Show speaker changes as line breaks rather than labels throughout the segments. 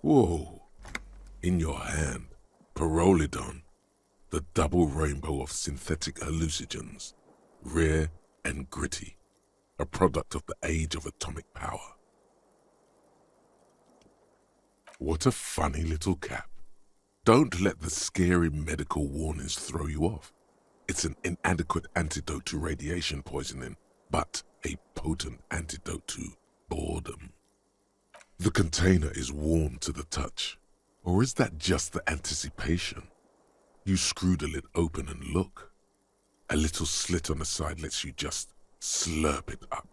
Whoa. In your hand, Pyrrolidon, the double rainbow of synthetic hallucinogens, rare and gritty, a product of the age of atomic power. What a funny little cap. Don't let the scary medical warnings throw you off. It's an inadequate antidote to radiation poisoning, but a potent antidote to boredom. The container is warm to the touch, or is that just the anticipation? You screw the lid open and look. A little slit on the side lets you just slurp it up,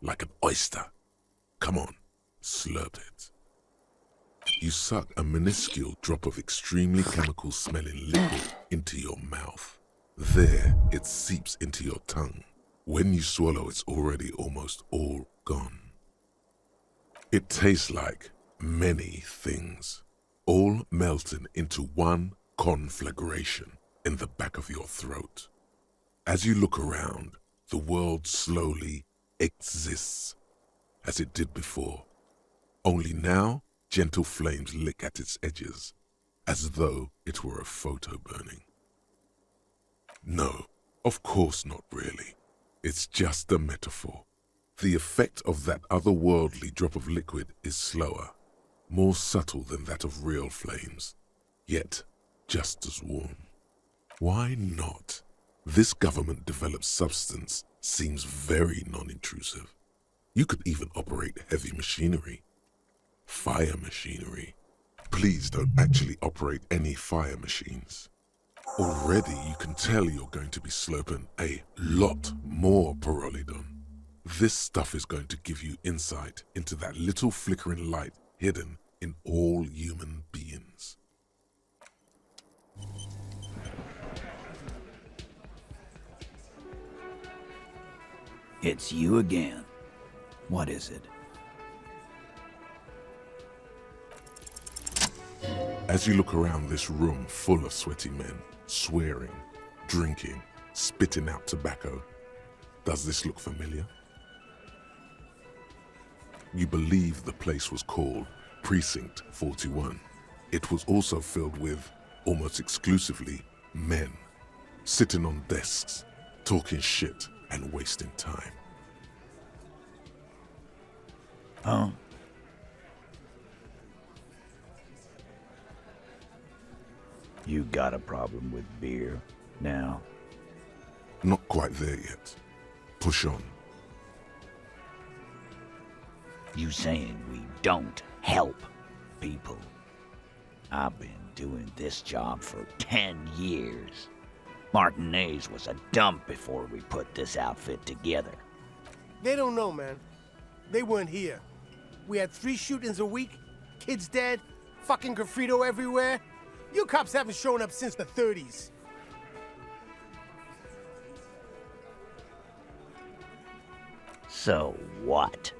like an oyster. Come on, slurp it. You suck a minuscule drop of extremely chemical-smelling liquid into your mouth. There, it seeps into your tongue. When you swallow, it's already almost all gone. It tastes like many things, all melting into one conflagration in the back of your throat. As you look around, the world slowly exists as it did before. Only now, gentle flames lick at its edges, as though it were a photo burning. No, of course not really. It's just a metaphor. The effect of that otherworldly drop of liquid is slower, more subtle than that of real flames, yet just as warm. Why not? This government-developed substance seems very non-intrusive. You could even operate heavy machinery. Fire machinery. Please don't actually operate any fire machines. Already you can tell you're going to be slurping a lot more Pyrrolidon. This stuff is going to give you insight into that little flickering light hidden in all human beings.
It's you again. What is it?
As you look around this room full of sweaty men, swearing, drinking, spitting out tobacco, does this look familiar? You believe the place was called Precinct 41. It was also filled with, almost exclusively, men, sitting on desks, talking shit and wasting time.
Huh? You got a problem with beer now?
Not quite there yet. Push on.
You saying we don't help people? I've been doing this job for 10 years. Martinez was a dump before we put this outfit together.
They don't know, man. They weren't here. We had 3 shootings a week, kids dead, fucking graffito everywhere. You cops haven't shown up since the 30s.
So what?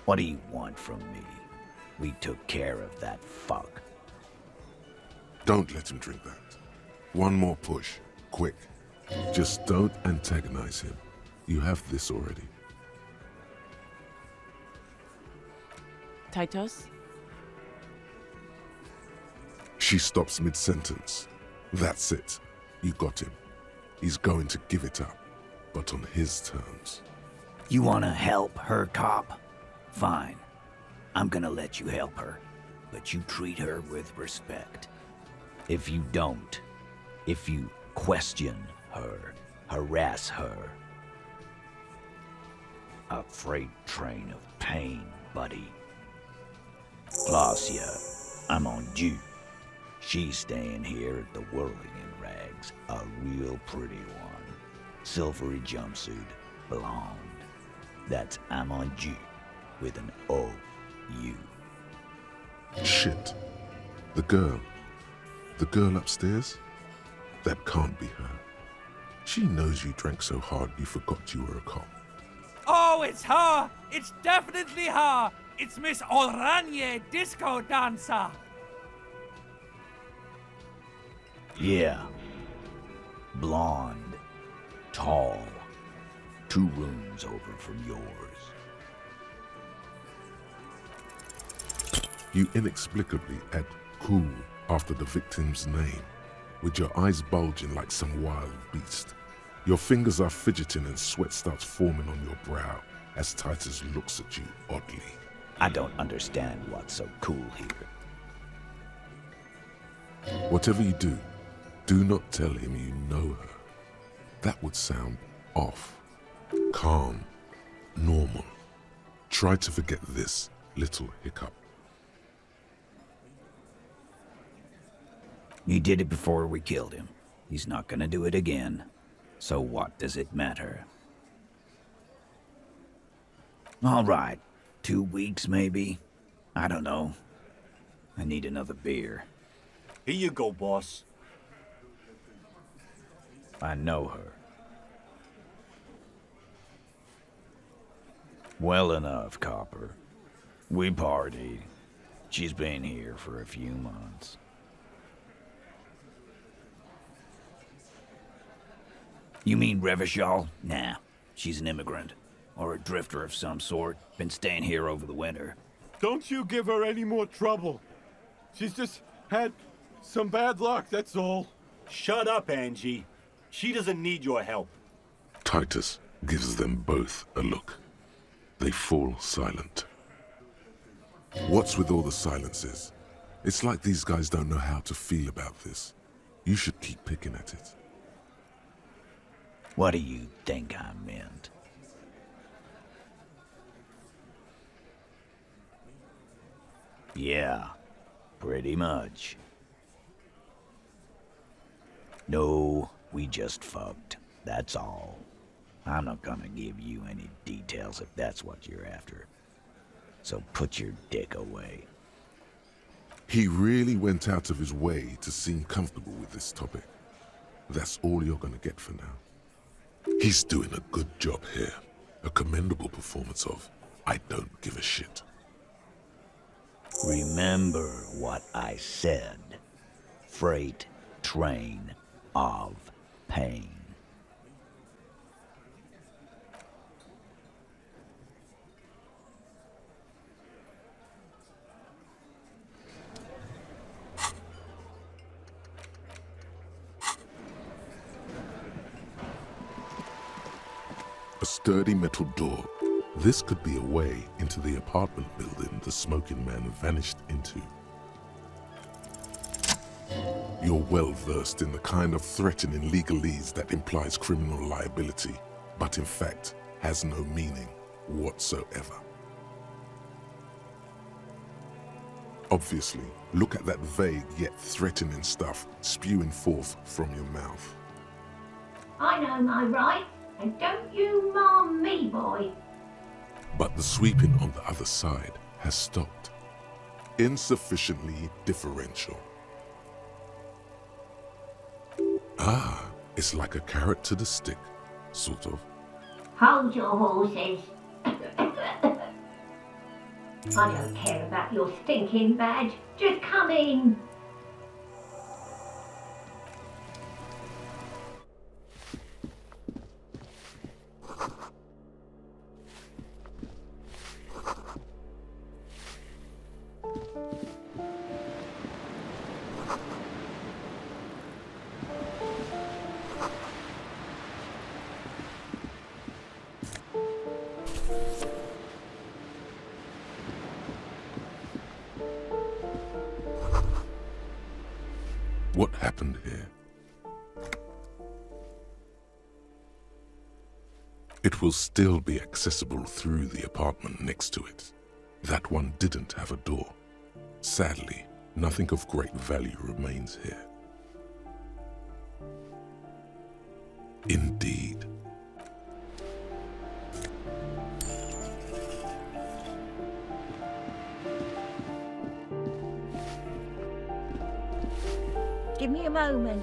What do you want from me? We took care of that fuck.
Don't let him drink that. One more push, quick. Just don't antagonize him. You have this already.
Titus?
She stops mid-sentence. That's it. You got him. He's going to give it up, but on his terms.
You wanna help her, cop? Fine. I'm gonna let you help her, but you treat her with respect. If you don't, if you question her, harass her, a freight train of pain, buddy. Glacia, I'm on you. She's staying here at the Whirligig Rags, a real pretty one. Silvery jumpsuit, blonde. That's I'm on you, with an O-U.
Shit. The girl upstairs? That can't be her. She knows you drank so hard you forgot you were a cop.
Oh, it's her! It's definitely her! It's Miss Oranje, disco dancer!
Yeah. Blonde. Tall. 2 rooms over from yours.
You inexplicably add cool after the victim's name, with your eyes bulging like some wild beast. Your fingers are fidgeting and sweat starts forming on your brow as Titus looks at you oddly.
I don't understand what's so cool here.
Whatever you do, do not tell him you know her. That would sound off. Calm, normal. Try to forget this little hiccup.
He did it before we killed him. He's not gonna do it again. So what does it matter? All right, 2 weeks maybe? I don't know. I need another beer.
Here you go, boss.
I know her. Well enough, Copper. We partied. She's been here for a few months. You mean Revachol? Nah, she's an immigrant. Or a drifter of some sort. Been staying here over the winter.
Don't you give her any more trouble. She's just had some bad luck, that's all.
Shut up, Angie. She doesn't need your help.
Titus gives them both a look. They fall silent. What's with all the silences? It's like these guys don't know how to feel about this. You should keep picking at it.
What do you think I meant? Yeah, pretty much. No, we just fucked. That's all. I'm not gonna give you any details if that's what you're after. So put your dick away.
He really went out of his way to seem comfortable with this topic. That's all you're gonna get for now. He's doing a good job here. A commendable performance of I don't give a shit.
Remember what I said. Freight train of pain.
A sturdy metal door. This could be a way into the apartment building the smoking man vanished into. You're well versed in the kind of threatening legalese that implies criminal liability, but in fact has no meaning whatsoever. Obviously, look at that vague yet threatening stuff spewing forth from your mouth.
I know my rights, and don't you marm me, boy.
But the sweeping on the other side has stopped. Insufficiently differential. Ah, it's like a carrot to the stick, sort of.
Hold your horses. I don't care about your stinking badge. Just come in.
What happened here? It will still be accessible through the apartment next to it. That one didn't have a door. Sadly, nothing of great value remains here. Indeed.
Give me a moment.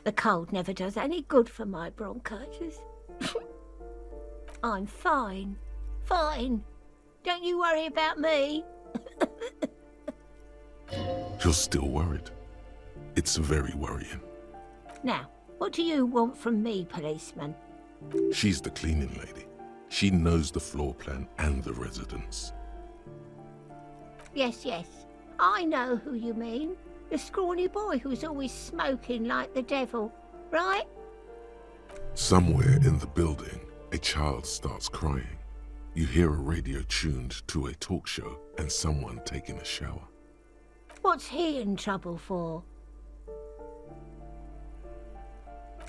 The cold never does any good for my bronchitis. I'm fine. Fine. Don't you worry about me.
You're still worried. It's very worrying.
Now, what do you want from me, policeman?
She's the cleaning lady. She knows the floor plan and the residence.
Yes, yes. I know who you mean. The scrawny boy who's always smoking like the devil, right?
Somewhere in the building, a child starts crying. You hear a radio tuned to a talk show and someone taking a shower.
What's he in trouble for?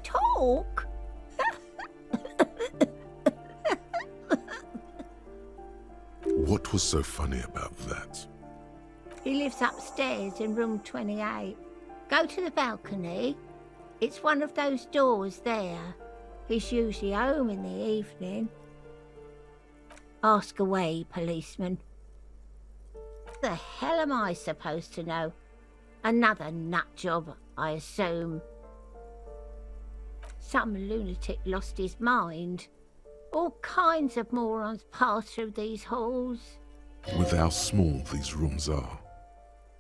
Talk?
What was so funny about that?
He lives upstairs in room 28. Go to the balcony. It's one of those doors there. He's usually home in the evening. Ask away, policeman. The hell am I supposed to know? Another nut job, I assume. Some lunatic lost his mind. All kinds of morons pass through these halls.
With how small these rooms are,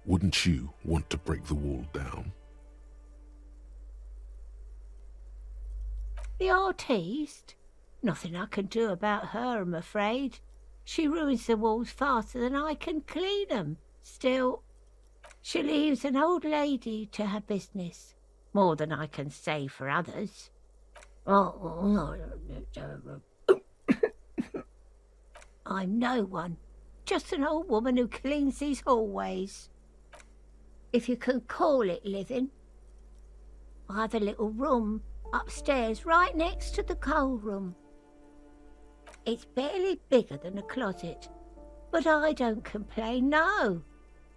wouldn't you want to break the wall down?
The artiste? Nothing I can do about her, I'm afraid. She ruins the walls faster than I can clean them. Still, she leaves an old lady to her business. More than I can say for others. I'm no one. Just an old woman who cleans these hallways. If you can call it living. I have a little room upstairs right next to the coal room. It's barely bigger than a closet, but I don't complain, no.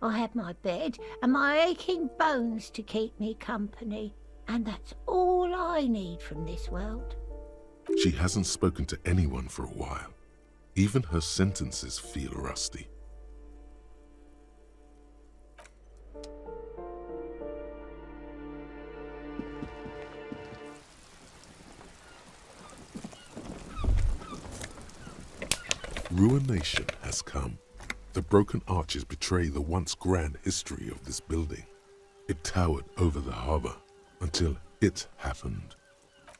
I have my bed and my aching bones to keep me company, and that's all I need from this world.
She hasn't spoken to anyone for a while. Even her sentences feel rusty. Ruination has come. The broken arches betray the once grand history of this building. It towered over the harbour until it happened.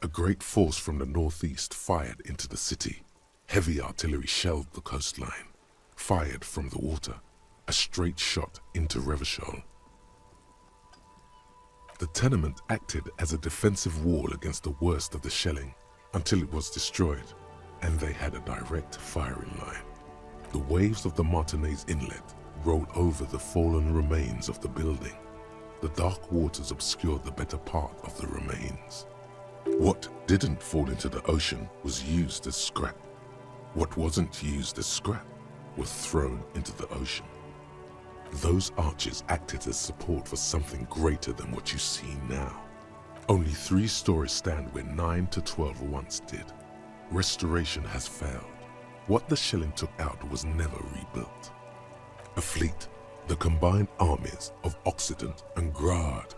A great force from the northeast fired into the city. Heavy artillery shelled the coastline, fired from the water, a straight shot into Revachol. The tenement acted as a defensive wall against the worst of the shelling until it was destroyed, and they had a direct firing line. The waves of the Martinez Inlet rolled over the fallen remains of the building. The dark waters obscured the better part of the remains. What didn't fall into the ocean was used as scrap. What wasn't used as scrap was thrown into the ocean. Those arches acted as support for something greater than what you see now. Only 3 stories stand where 9 to 12 once did. Restoration has failed. What the shelling took out was never rebuilt. A fleet, the combined armies of Occident and Grad,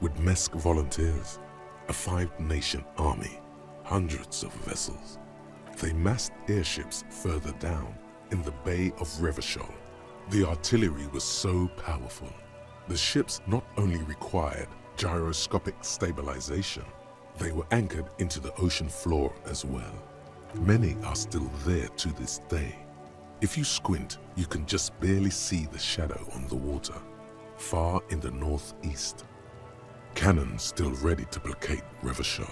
with Mesk volunteers, a 5-nation army, hundreds of vessels. They massed airships further down in the Bay of Revachol. The artillery was so powerful. The ships not only required gyroscopic stabilization, they were anchored into the ocean floor as well. Many are still there to this day. If you squint, you can just barely see the shadow on the water, far in the northeast. Cannons still ready to placate Revachol.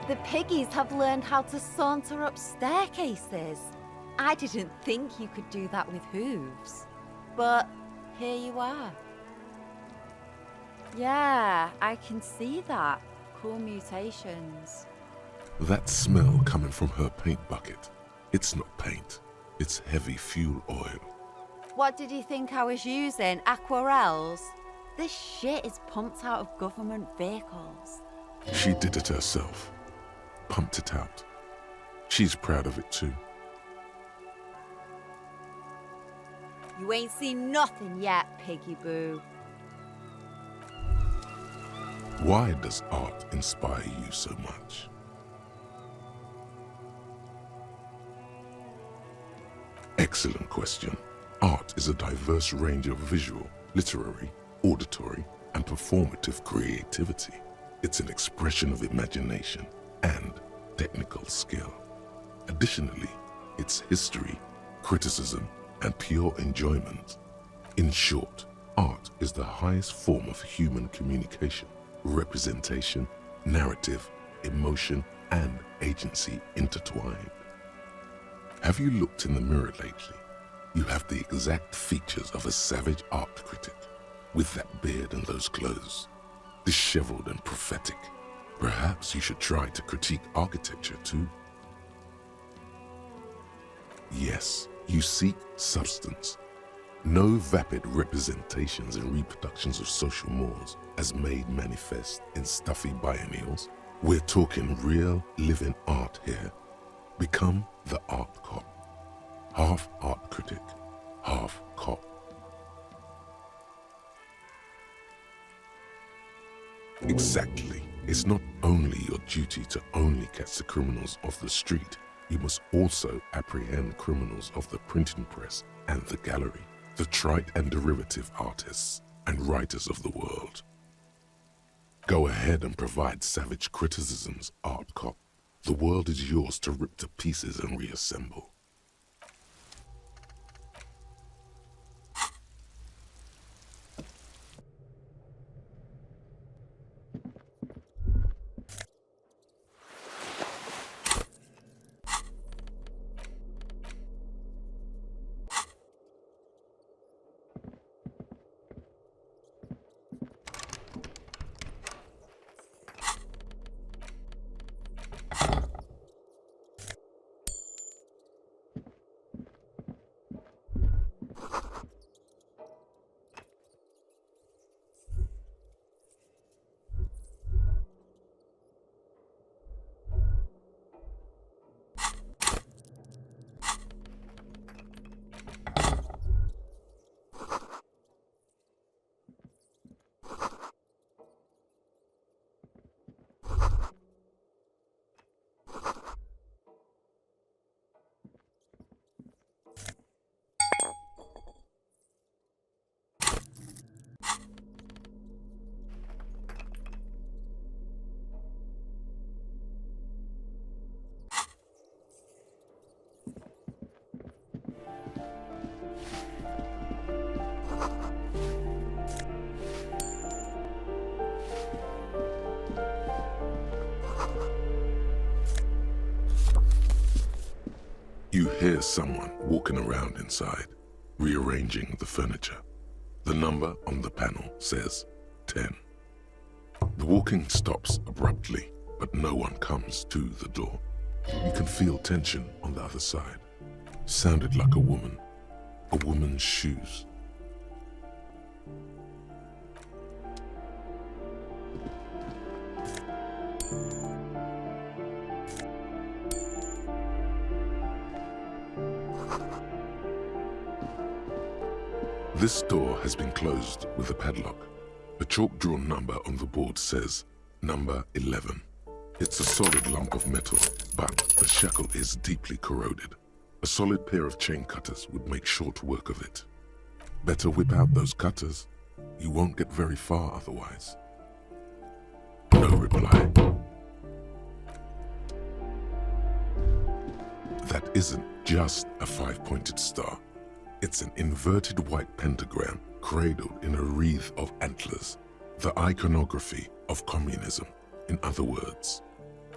The piggies have learned how to saunter up staircases. I didn't think you could do that with hooves. But here you are. Yeah, I can see that. Cool mutations.
That smell coming from her paint bucket. It's not paint, it's heavy fuel oil.
What did you think I was using? Aquarels? This shit is pumped out of government vehicles.
She did it herself. Pumped it out. She's proud of it too.
You ain't seen nothing yet, Piggy Boo.
Why does art inspire you so much? Excellent question. Art is a diverse range of visual, literary, auditory, and performative creativity. It's an expression of imagination and technical skill. Additionally, it's history, criticism, and pure enjoyment. In short, art is the highest form of human communication, representation, narrative, emotion, and agency intertwined. Have you looked in the mirror lately? You have the exact features of a savage art critic, with that beard and those clothes, disheveled and prophetic. Perhaps you should try to critique architecture too. Yes, you seek substance. No vapid representations and reproductions of social mores as made manifest in stuffy biennials. We're talking real, living art here. Become the art cop. Half art critic, half cop. Exactly. It's not only your duty to only catch the criminals off the street, you must also apprehend criminals of the printing press and the gallery, the trite and derivative artists and writers of the world. Go ahead and provide savage criticisms, art cop. The world is yours to rip to pieces and reassemble. You hear someone walking around inside, rearranging the furniture. The number on the panel says 10. The walking stops abruptly, but no one comes to the door. You can feel tension on the other side. Sounded like a woman's shoes. This door has been closed with a padlock. A chalk-drawn number on the board says number 11. It's a solid lump of metal, but the shackle is deeply corroded. A solid pair of chain cutters would make short work of it. Better whip out those cutters. You won't get very far otherwise. No reply. That isn't just a 5-pointed star. It's an inverted white pentagram cradled in a wreath of antlers, the iconography of communism. In other words,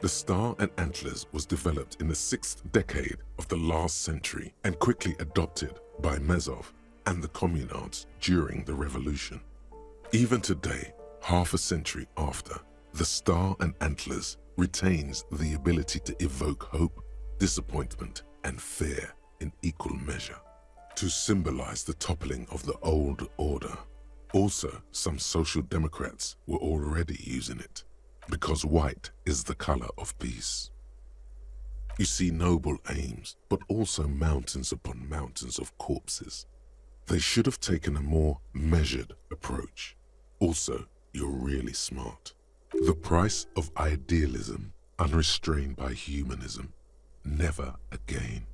the star and antlers was developed in the 6th decade of the last century and quickly adopted by Mazov and the communards during the revolution. Even today, half a century after, the star and antlers retains the ability to evoke hope, disappointment, and fear in equal measure, to symbolize the toppling of the old order. Also, some social democrats were already using it, because white is the color of peace. You see noble aims, but also mountains upon mountains of corpses. They should have taken a more measured approach. Also, you're really smart. The price of idealism, unrestrained by humanism. Never again.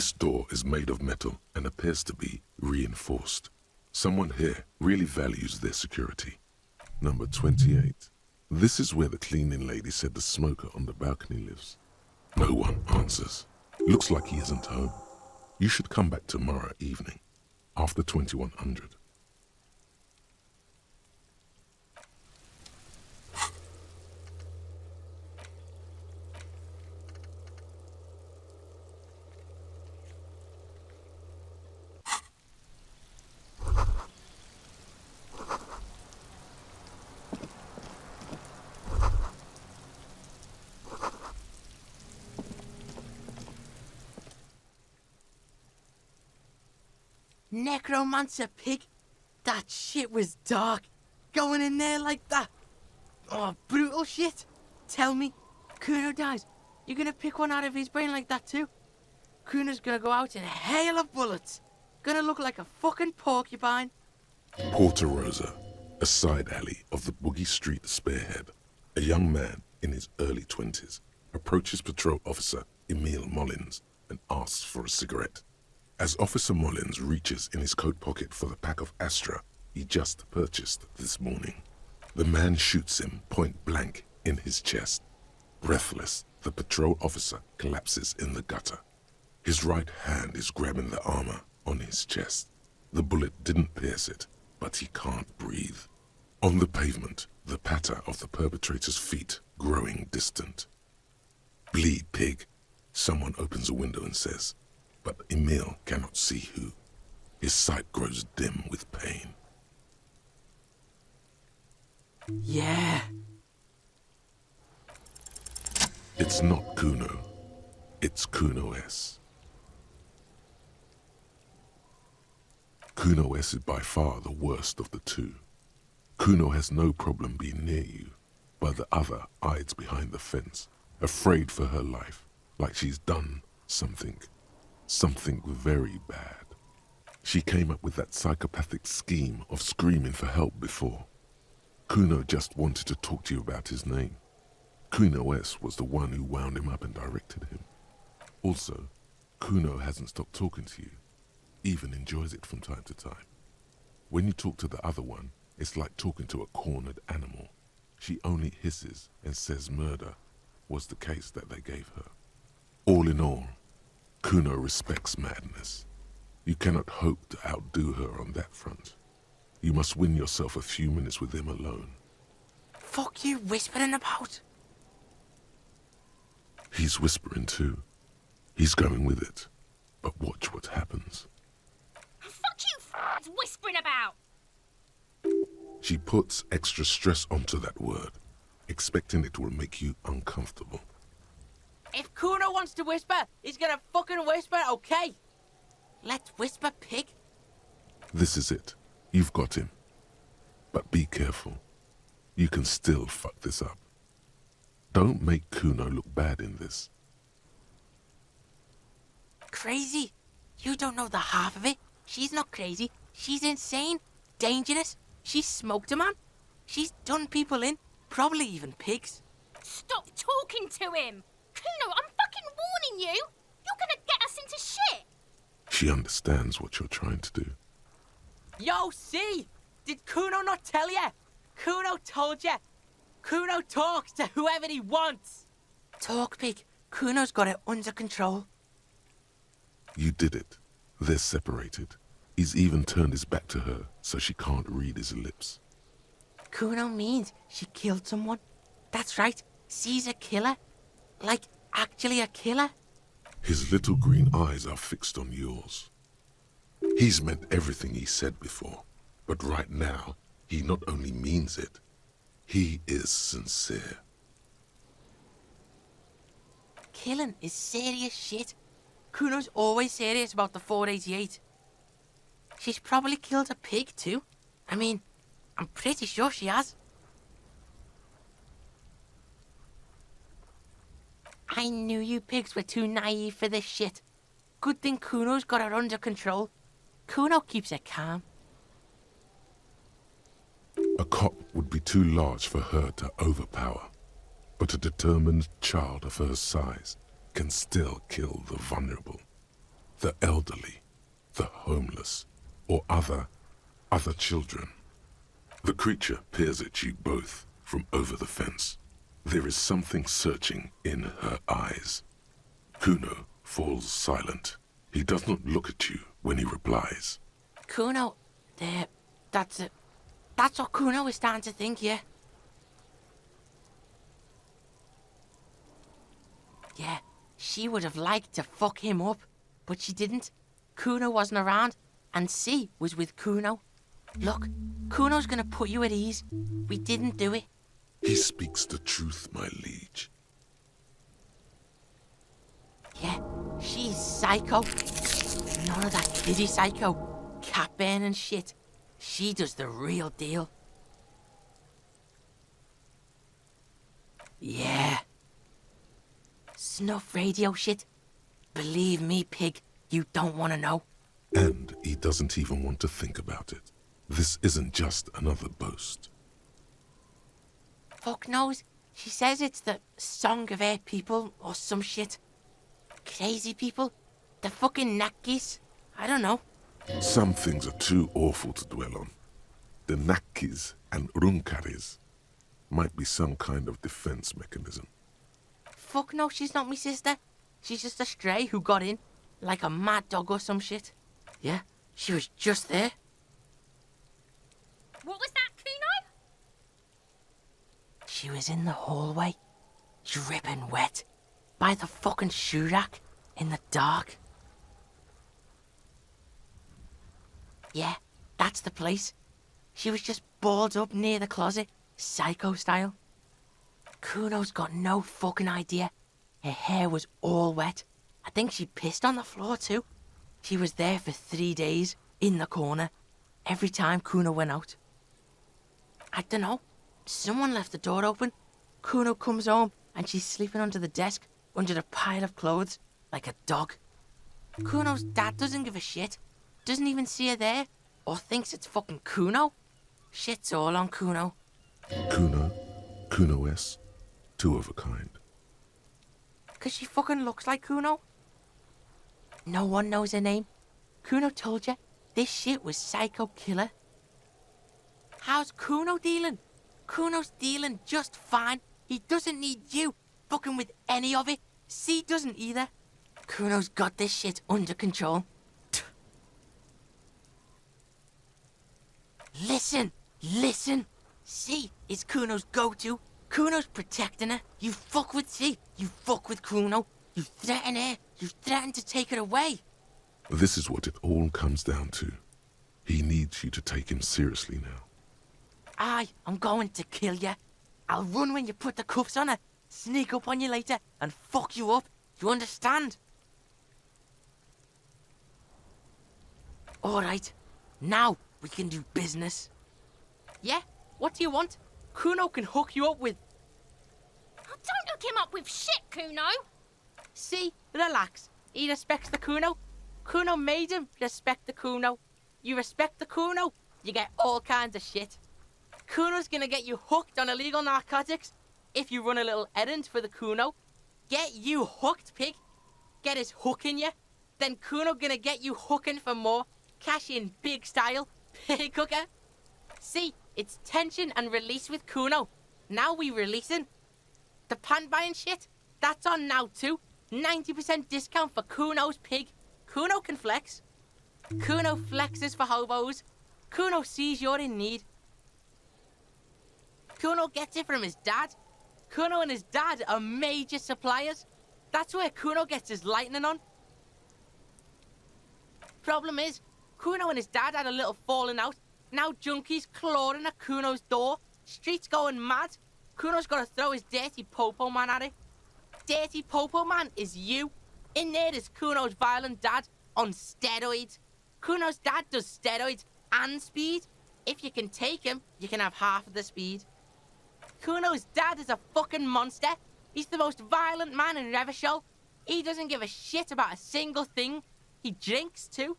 This door is made of metal and appears to be reinforced. Someone here really values their security. Number 28. This is where the cleaning lady said the smoker on the balcony lives. No one answers. Looks like he isn't home. You should come back tomorrow evening, after 2100.
Necromancer pig? That shit was dark. Going in there like that. Oh, brutal shit. Tell me, Kuno dies. You're gonna pick one out of his brain like that too? Kuno's gonna go out in a hail of bullets. Gonna look like a fucking porcupine.
Porta Rosa, a side alley of the Boogie Street Spearhead. A young man in his early 20s approaches patrol officer Emile Mullins and asks for a cigarette. As Officer Mullins reaches in his coat pocket for the pack of Astra he just purchased this morning, the man shoots him point blank in his chest. Breathless, the patrol officer collapses in the gutter. His right hand is grabbing the armor on his chest. The bullet didn't pierce it, but he can't breathe. On the pavement, the patter of the perpetrator's feet growing distant. Bleed, pig, someone opens a window and says, but Emile cannot see who. His sight grows dim with pain.
Yeah.
It's not Kuno. It's CUNO'S. CUNO'S is by far the worst of the two. Kuno has no problem being near you, but the other hides behind the fence, afraid for her life, like she's done something very bad. She came up with that psychopathic scheme of screaming for help before. Kuno just wanted to talk to you about his name. CUNO'S was the one who wound him up and directed him. Also, Kuno hasn't stopped talking to you, even enjoys it from time to time. When you talk to the other one, it's like talking to a cornered animal. She only hisses and says murder was the case that they gave her. All in all, Kuno respects madness. You cannot hope to outdo her on that front. You must win yourself a few minutes with him alone.
Fuck you whispering about?
He's whispering too. He's going with it. But watch what happens.
Fuck you whispering about!
She puts extra stress onto that word, expecting it will make you uncomfortable.
If Kuno wants to whisper, he's gonna fucking whisper, okay? Let's whisper, pig.
This is it. You've got him. But be careful. You can still fuck this up. Don't make Kuno look bad in this.
Crazy? You don't know the half of it. She's not crazy. She's insane. Dangerous. She's smoked a man. She's done people in. Probably even pigs.
Stop talking to him! Kuno, I'm fucking warning you! You're gonna get us into shit!
She understands what you're trying to do.
Yo, see? Did Kuno not tell you? Kuno told you. Kuno talks to whoever he wants. Talk, pig. Kuno's got it under control.
You did it. They're separated. He's even turned his back to her so she can't read his lips.
Kuno means she killed someone. That's right. She's a killer. Like, actually a killer.
His little green eyes are fixed on yours. He's meant everything he said before, but right now, he not only means it, he is sincere.
Killing is serious shit. Kuno's always serious about the 488. She's probably killed a pig too. I mean, I'm pretty sure she has. I knew you pigs were too naive for this shit. Good thing Kuno's got her under control. Kuno keeps her calm.
A cop would be too large for her to overpower, but a determined child of her size can still kill the vulnerable, the elderly, the homeless, or other children. The creature peers at you both from over the fence. There is something searching in her eyes. Kuno falls silent. He does not look at you when he replies.
Kuno, that's it. That's what Kuno is starting to think, yeah. Yeah, she would have liked to fuck him up, but she didn't. Kuno wasn't around, and C was with Kuno. Look, Kuno's gonna put you at ease. We didn't do it.
He speaks the truth, my liege.
Yeah, she's psycho. None of that kiddie psycho. Cat burning shit. She does the real deal. Yeah. Snuff radio shit. Believe me, pig, you don't want to know.
And he doesn't even want to think about it. This isn't just another boast.
Fuck knows. She says it's the song of her people or some shit. Crazy people. The fucking Nakis. I don't know.
Some things are too awful to dwell on. The Nakis and Runkaris might be some kind of defense mechanism.
Fuck no, she's not me sister. She's just a stray who got in. Like a mad dog or some shit. Yeah, she was just there.
What was that, Kuno?
She was in the hallway, dripping wet, by the fucking shoe rack, in the dark. Yeah, that's the place. She was just balled up near the closet, psycho style. Kuno's got no fucking idea. Her hair was all wet. I think she pissed on the floor too. She was there for 3 days, in the corner, every time Kuno went out. I don't know. Someone left the door open. Kuno comes home and she's sleeping under the desk, under the pile of clothes, like a dog. Kuno's dad doesn't give a shit. Doesn't even see her there, or thinks it's fucking Kuno. Shit's all on Kuno.
CUNO'S, two of a kind.
'Cause she fucking looks like Kuno. No one knows her name. Kuno told you, this shit was psycho killer. How's Kuno dealing? Kuno's dealing just fine. He doesn't need you fucking with any of it. C doesn't either. Kuno's got this shit under control. Listen. C is Kuno's go-to. Kuno's protecting her. You fuck with C, you fuck with Kuno. You threaten her, you threaten to take her away.
This is what it all comes down to. He needs you to take him seriously now.
I'm going to kill you. I'll run when you put the cuffs on her. sneak up on you later and fuck you up. Do you understand? Alright, now we can do business. Yeah? What do you want? Kuno can hook you up with...
Oh, don't hook him up with shit, Kuno.
See? Relax. He respects the Kuno. Kuno made him respect the Kuno. You respect the Kuno, you get all kinds of shit. Kuno's gonna get you hooked on illegal narcotics if you run a little errand for the Kuno. Get you hooked, pig. Get his hook in you. Then Kuno gonna get you hooking for more. Cash in big style. Pig hooker. See, it's tension and release with Kuno. Now we releasing. The pan buying shit, that's on now too. 90% discount for Kuno's pig. Kuno can flex. Kuno flexes for hobos. Kuno sees you're in need. Kuno gets it from his dad. Kuno and his dad are major suppliers. That's where Kuno gets his lightning on. Problem is, Kuno and his dad had a little falling out. Now junkies clawing at Kuno's door. Streets going mad. Kuno's got to throw his dirty popo man at it. Dirty popo man is you. In there is Kuno's violent dad on steroids. Kuno's dad does steroids and speed. If you can take him, you can have half of the speed. Kuno's dad is a fucking monster. He's the most violent man in Revachol. He doesn't give a shit about a single thing. He drinks too.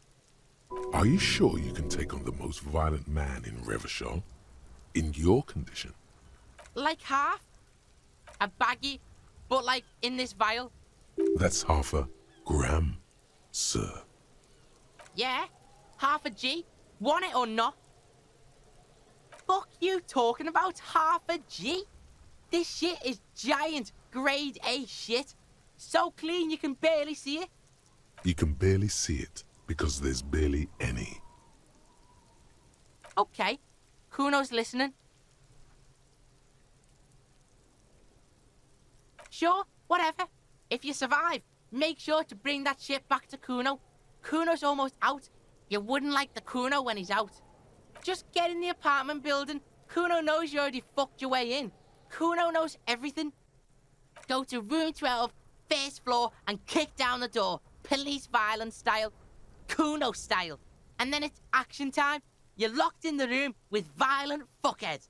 Are you sure you can take on the most violent man in Revachol? In your condition?
Like half. A baggie, but like in this vial.
That's half a gram, sir.
Yeah, half a G. Want it or not? Fuck you talking about half a G? This shit is giant grade A shit. So clean you can barely see it.
You can barely see it because there's barely any.
Okay, Kuno's listening. Sure, whatever. If you survive, make sure to bring that shit back to Kuno. Kuno's almost out. You wouldn't like the Kuno when he's out. Just get in the apartment building. Kuno knows you already fucked your way in. Kuno knows everything. Go to room 12, first floor, and kick down the door. Police violence style. Kuno style. And then it's action time. You're locked in the room with violent fuckheads.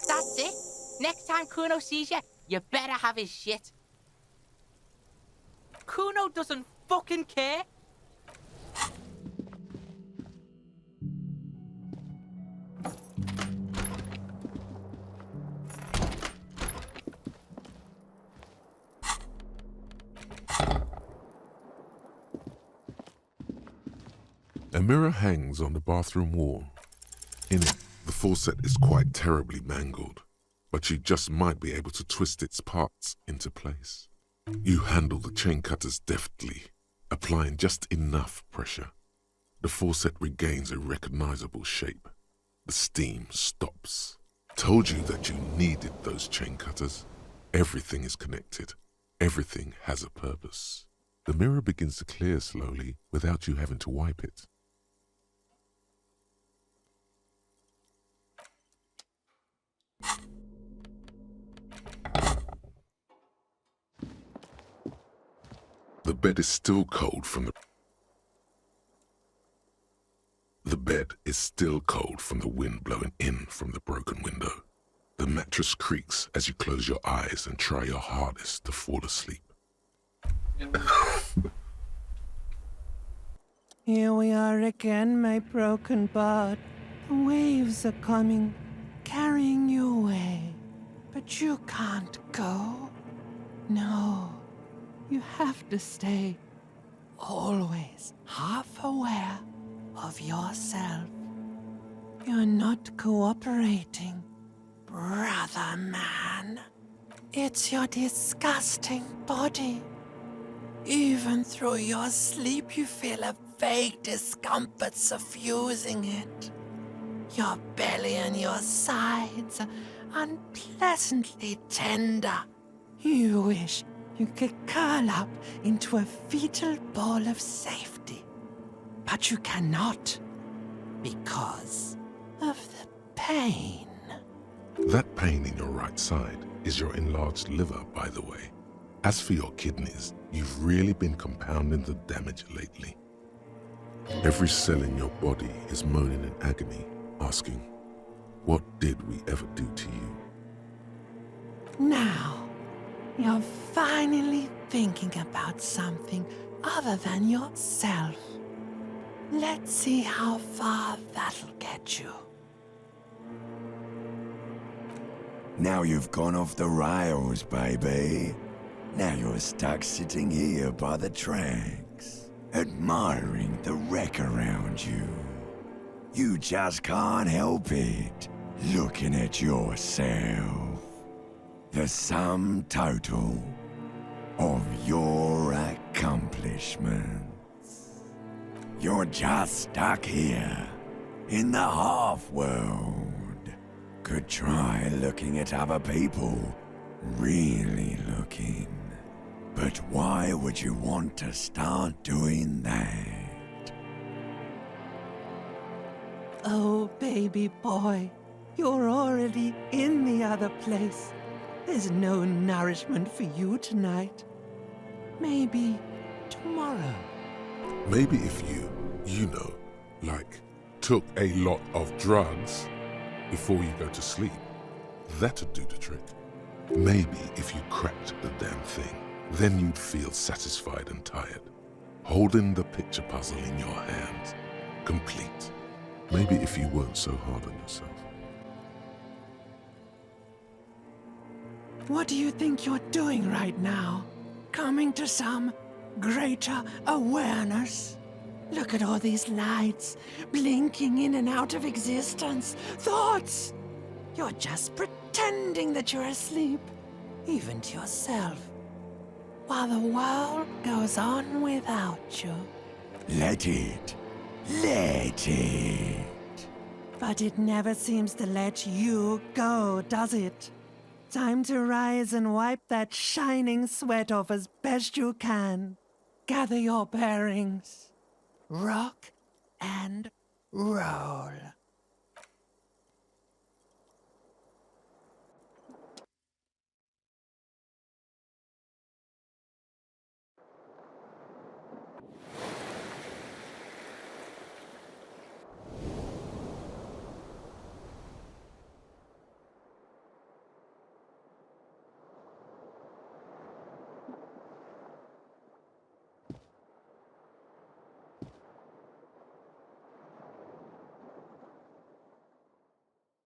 That's it. Next time Kuno sees you, you better have his shit. Kuno doesn't fucking care.
A mirror hangs on the bathroom wall. In it, the faucet is quite terribly mangled, but you just might be able to twist its parts into place. You handle the chain cutters deftly, applying just enough pressure. The faucet regains a recognizable shape. The steam stops. Told you that you needed those chain cutters. Everything is connected. Everything has a purpose. The mirror begins to clear slowly without you having to wipe it. The bed is still cold from the wind blowing in from the broken window. The mattress creaks as you close your eyes and try your hardest to fall asleep.
Here we are again, my broken bud. The waves are coming, carrying you away. But you can't go. No, you have to stay. Always half aware of yourself. You're not cooperating, brother man. It's your disgusting body. Even through your sleep, you feel a vague discomfort suffusing it. Your belly and your sides are unpleasantly tender. You wish you could curl up into a fetal ball of safety. But you cannot, because of the pain.
That pain in your right side is your enlarged liver, by the way. As for your kidneys, you've really been compounding the damage lately. Every cell in your body is moaning in agony, asking, what did we ever do to you?
Now, you're finally thinking about something other than yourself. Let's see how far that'll get you.
Now you've gone off the rails, baby. Now you're stuck sitting here by the tracks, admiring the wreck around you. You just can't help it, looking at yourself. The sum total of your accomplishments. You're just stuck here, in the half-world. Could try looking at other people, really looking. But why would you want to start doing that?
Oh, baby boy, you're already in the other place. There's no nourishment for you tonight. Maybe tomorrow.
Maybe if you took a lot of drugs before you go to sleep, that'd do the trick. Maybe if you cracked the damn thing, then you'd feel satisfied and tired, holding the picture puzzle in your hands, complete. Maybe if you weren't so hard on yourself.
What do you think you're doing right now? Coming to some greater awareness? Look at all these lights, blinking in and out of existence. Thoughts! You're just pretending that you're asleep, even to yourself, while the world goes on without you.
Let it. Let it.
But it never seems to let you go, does it? Time to rise and wipe that shining sweat off as best you can. Gather your bearings. Rock and roll.